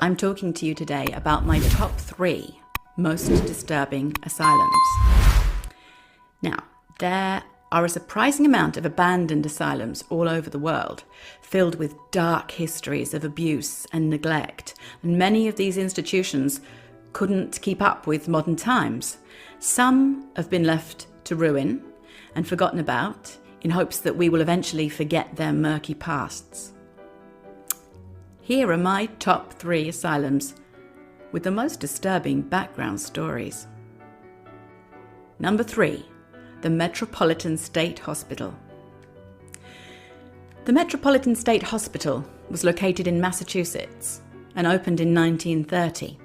I'm talking to you today about my top 3 most disturbing asylums. Now, there are a surprising amount of abandoned asylums all over the world, filled with dark histories of abuse and neglect, and many of these institutions couldn't keep up with modern times. Some have been left to ruin and forgotten about in hopes that we will eventually forget their murky pasts. Here are my top 3 asylums with the most disturbing background stories. Number 3. The Metropolitan State Hospital. The Metropolitan State Hospital was located in Massachusetts and opened in 1930.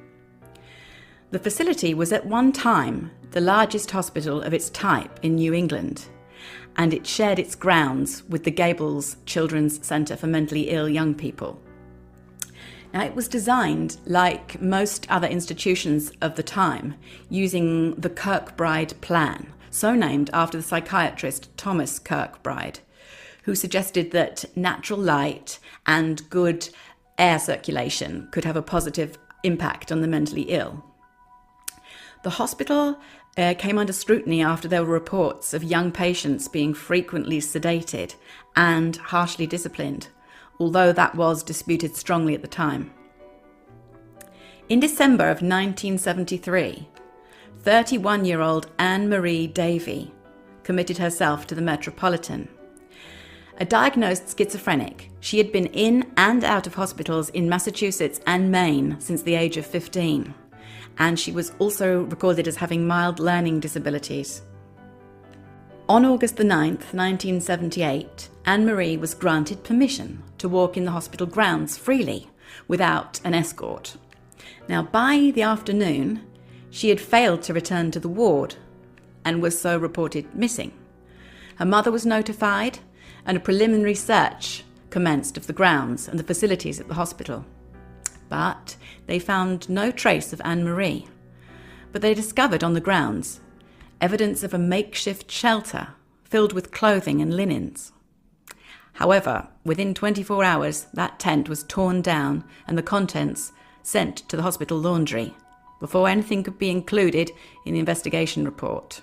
The facility was at one time the largest hospital of its type in New England, and it shared its grounds with the Gables Children's Center for Mentally Ill Young People. Now, it was designed, like most other institutions of the time, using the Kirkbride Plan, so named after the psychiatrist Thomas Kirkbride, who suggested that natural light and good air circulation could have a positive impact on the mentally ill. The hospital came under scrutiny after there were reports of young patients being frequently sedated and harshly disciplined, although that was disputed strongly at the time. In December of 1973, 31-year-old Anne Marie Davey committed herself to the Metropolitan. A diagnosed schizophrenic, she had been in and out of hospitals in Massachusetts and Maine since the age of 15, and she was also recorded as having mild learning disabilities. On August the 9th, 1978, Anne-Marie was granted permission to walk in the hospital grounds freely without an escort. Now, by the afternoon, she had failed to return to the ward and was so reported missing. Her mother was notified and a preliminary search commenced of the grounds and the facilities at the hospital. But they found no trace of Anne-Marie. But they discovered on the grounds evidence of a makeshift shelter filled with clothing and linens. However, within 24 hours, that tent was torn down and the contents sent to the hospital laundry before anything could be included in the investigation report.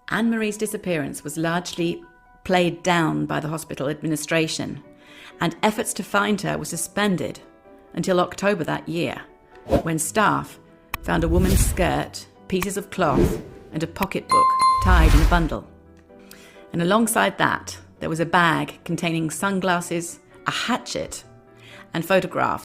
Anne-Marie's disappearance was largely played down by the hospital administration, and efforts to find her were suspended until October that year, when staff found a woman's skirt, pieces of cloth, and a pocketbook tied in a bundle. And alongside that, there was a bag containing sunglasses, a hatchet, and photographs